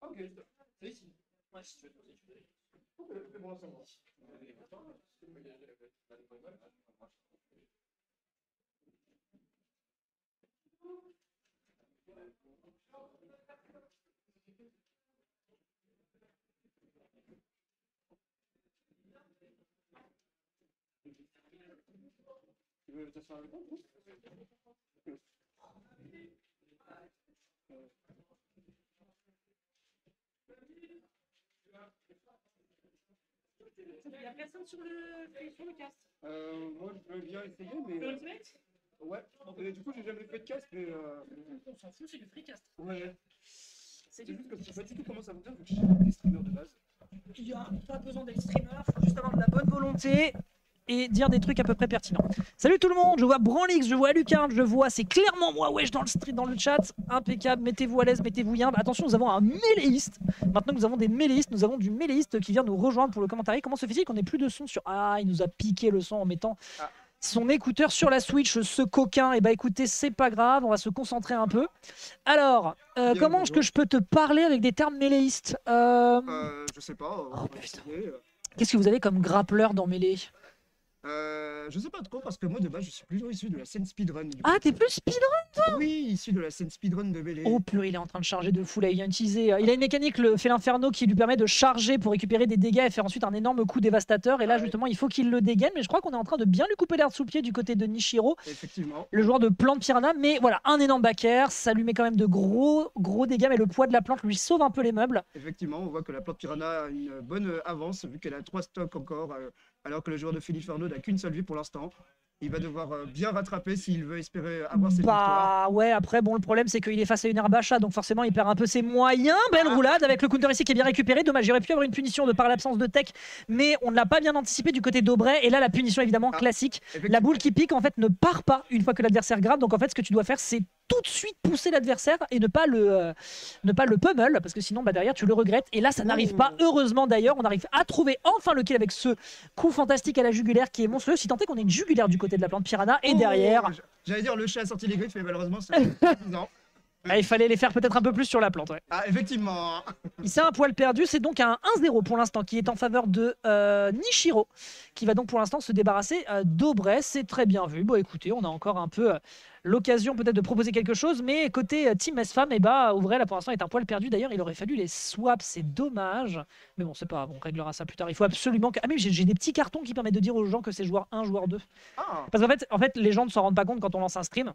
Ok, c'est ici. Ouais, si tu veux, si tu veux. Ok, c'est bon, c'est bon. Tu veux t'asseoir avec moi? Il n'y a personne sur le cast. Moi, je veux bien essayer, mais. Le Ultimate? Ouais, et du coup, j'ai jamais fait de cast, mais. On s'en fout, c'est du free cast. Ouais. C'est C'est du juste que je sais pas du tout comment ça fonctionne, donc je suis des streamers de base. Il n'y a pas besoin d'être streamer, il faut juste avoir de la bonne volonté et dire des trucs à peu près pertinents. Salut tout le monde, je vois Branlix, je vois Lucarne, je vois, c'est clairement moi, wesh, dans le chat. Impeccable, mettez-vous à l'aise, mettez-vous bien. Attention, nous avons un mêléiste. Maintenant que nous avons des mêléistes, nous avons du mêléiste qui vient nous rejoindre pour le commentaire. Comment se fait-il qu'on ait plus de son sur... Ah, il nous a piqué le son en mettant son écouteur sur la Switch, ce coquin. Et bah écoutez, c'est pas grave, on va se concentrer un peu. Alors, comment est-ce que je peux te parler avec des termes mêléistes Je sais pas. Oh, putain. Qu'est-ce que vous avez comme grappleur dans Mêlée? Je sais pas trop parce que moi de base je suis plutôt issu de la scène speedrun. Ah, t'es plus speedrun toi? Oui, issu de la scène speedrun de Melee. Oh purée, il est en train de charger de fou là, il a utilisé... Il a une mécanique, le fait l'inferno, qui lui permet de charger pour récupérer des dégâts et faire ensuite un énorme coup dévastateur. Et là justement, il faut qu'il le dégaine, mais je crois qu'on est en train de bien lui couper l'herbe sous le pied du côté de Nishiro. Effectivement. Le joueur de plante piranha, mais voilà, un énorme backer, ça lui met quand même de gros dégâts, mais le poids de la plante lui sauve un peu les meubles. Effectivement, on voit que la plante piranha a une bonne avance vu qu'elle a 3 stocks encore, alors que le joueur de Filiferno n'a qu'une seule vie pour l'instant. Il va devoir bien rattraper s'il veut espérer avoir cette victoire. Bah ouais, après bon, le problème c'est qu'il est face à une herbe achat, donc forcément il perd un peu ses moyens. Belle roulade avec le counter ici qui est bien récupéré. Dommage, il aurait pu avoir une punition de par l'absence de tech, mais on ne l'a pas bien anticipé du côté d'Aubray. Et là la punition évidemment classique, la boule qui pique en fait ne part pas une fois que l'adversaire grappe. Donc en fait ce que tu dois faire c'est tout de suite pousser l'adversaire et ne pas le pummel, parce que sinon bah, derrière tu le regrettes. Et là ça n'arrive pas, heureusement d'ailleurs. On arrive à trouver enfin le kill avec ce coup fantastique à la jugulaire qui est monstrueux, si tant est qu'on ait une jugulaire du côté de la plante piranha. Et derrière, j'allais dire le chat a sorti les griffes, mais malheureusement c'est suffisant. Il fallait les faire peut-être un peu plus sur la plante. Ouais. Ah, effectivement. Il s'est un poil perdu. C'est donc un 1-0 pour l'instant qui est en faveur de Nishiro, qui va donc pour l'instant se débarrasser d'Aubray. C'est très bien vu. Bon, écoutez, on a encore un peu l'occasion peut-être de proposer quelque chose, mais côté Team S-Fam, et bah, Aubray là pour l'instant est un poil perdu. D'ailleurs, il aurait fallu les swaps, c'est dommage. Mais bon, c'est pas grave, on réglera ça plus tard. Il faut absolument que... Ah, mais j'ai des petits cartons qui permettent de dire aux gens que c'est joueur 1, joueur 2. Parce qu'en fait, les gens ne s'en rendent pas compte quand on lance un stream.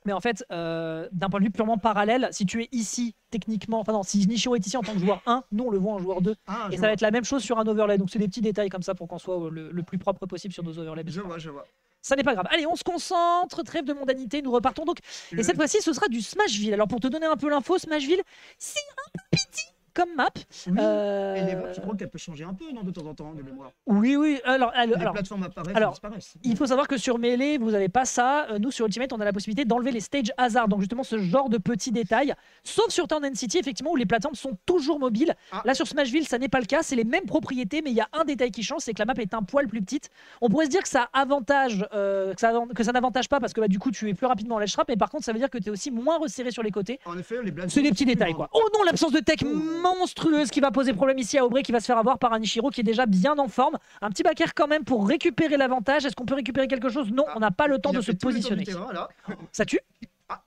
Mais en fait, d'un point de vue purement parallèle, si tu es ici, techniquement, enfin non, si Nishiro est ici en tant que joueur 1, nous on le voit en joueur 2. Et ça va être la même chose sur un overlay. Donc c'est des petits détails comme ça pour qu'on soit le plus propre possible sur nos overlays. Je vois. Ça n'est pas grave. Allez, on se concentre, trêve de mondanité, nous repartons donc. Et cette fois-ci, ce sera du Smashville. Alors pour te donner un peu l'info, Smashville, c'est un peu petit comme map. Oui. Et les maps, je crois qu'elle peut changer un peu, non, de temps en temps, de mémoire. Oui. Alors, les plateformes apparaissent et disparaissent. Il faut savoir que sur Melee, vous n'avez pas ça. Nous, sur Ultimate, on a la possibilité d'enlever les stages hasard. Donc, justement, ce genre de petits détails. Sauf sur Town & City, effectivement, où les plateformes sont toujours mobiles. Là, sur Smashville, ça n'est pas le cas. C'est les mêmes propriétés, mais il y a un détail qui change, c'est que la map est un poil plus petite. On pourrait se dire que ça avantage, que ça n'avantage pas parce que bah, du coup, tu es plus rapidement en ledge trap. Mais par contre, ça veut dire que tu es aussi moins resserré sur les côtés. En effet, les blagues. C'est des petits détails, quoi. Oh non, l'absence de tech monstrueuse qui va poser problème ici à Aubray, qui va se faire avoir par un Nishiro qui est déjà bien en forme. Un petit backer quand même pour récupérer l'avantage. Est-ce qu'on peut récupérer quelque chose? Non, on n'a pas le temps de se positionner. Terrain, là. Ça tue?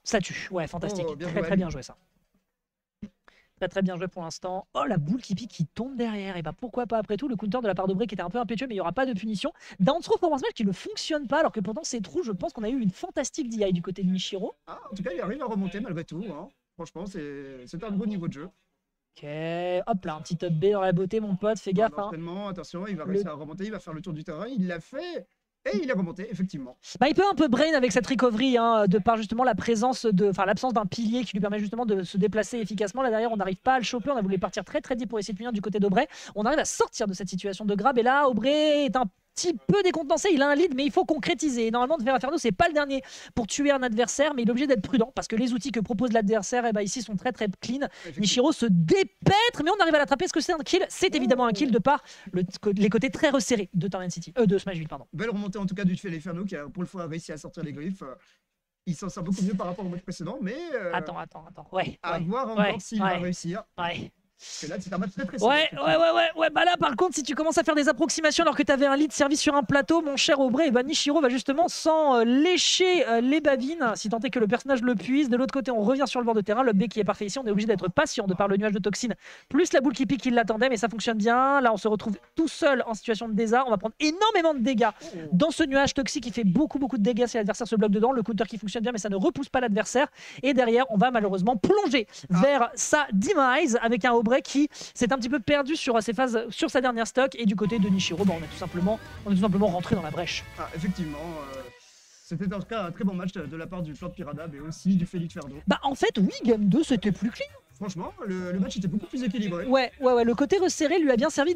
Ça tue. Ouais, fantastique. Très bien joué ça. Très bien joué pour l'instant. Oh, la boule qui pique qui tombe derrière. Et bah pourquoi pas après tout. Le counter de la part d'Aubray qui était un peu impétueux, mais il n'y aura pas de punition. Downstroke pour Match qui ne fonctionne pas, alors que pourtant c'est true. Je pense qu'on a eu une fantastique DI du côté de Nishiro. En tout cas, il arrive à remonter malgré tout. Hein. Franchement, c'est un bon niveau de jeu. Ok, hop là, un petit up B dans la beauté, mon pote, fais gaffe. Attention, il va réussir à remonter, il va faire le tour du terrain, il l'a fait et il est remonté, effectivement. Bah, il peut un peu brain avec cette recovery, hein, de par justement la présence l'absence d'un pilier qui lui permet justement de se déplacer efficacement. Là derrière, on n'arrive pas à le choper, on a voulu partir très deep pour essayer de punir du côté d'Aubray. On arrive à sortir de cette situation de grab et là, Aubray est un petit peu décontenancé, il a un lead mais il faut concrétiser. Et normalement de Inferno c'est pas le dernier pour tuer un adversaire, mais il est obligé d'être prudent parce que les outils que propose l'adversaire ici sont très clean. Nishiro se dépêtre mais on arrive à l'attraper. Est-ce que c'est un kill? C'est évidemment un kill de par les côtés très resserrés de Town & City, de Smashville, pardon. Belle remontée en tout cas du Filiferno qui a pour le fois réussi à sortir les griffes. il s'en sort beaucoup mieux par rapport au match précédent, mais Attends. Ouais. à voir encore ouais, s'il va ouais. réussir. Ouais. Parce que là, c'est un match très Ouais. Bah là, par contre, si tu commences à faire des approximations alors que tu avais un lead servi sur un plateau, mon cher Aubrey, et ben Nishiro va justement s'en lécher les babines, si tant est que le personnage le puise. De l'autre côté, on revient sur le bord de terrain. Le B qui est parfait ici, on est obligé d'être patient de par le nuage de toxine, plus la boule qui pique qui l'attendait, mais ça fonctionne bien. Là, on se retrouve tout seul en situation de désart. On va prendre énormément de dégâts dans ce nuage toxique qui fait beaucoup de dégâts si l'adversaire se bloque dedans. Le counter qui fonctionne bien, mais ça ne repousse pas l'adversaire. Et derrière, on va malheureusement plonger vers sa demise avec un Aubrey qui s'est un petit peu perdu sur ses phases, sur sa dernière stock, et du côté de Nishiro, on est tout simplement rentré dans la brèche. Ah, effectivement, c'était en tout cas un très bon match de la part du clan de Piranha, mais aussi du Félix Ferdo. Bah en fait oui, game 2 c'était plus clean. Franchement, le match était beaucoup plus équilibré. Ouais, le côté resserré lui a bien servi.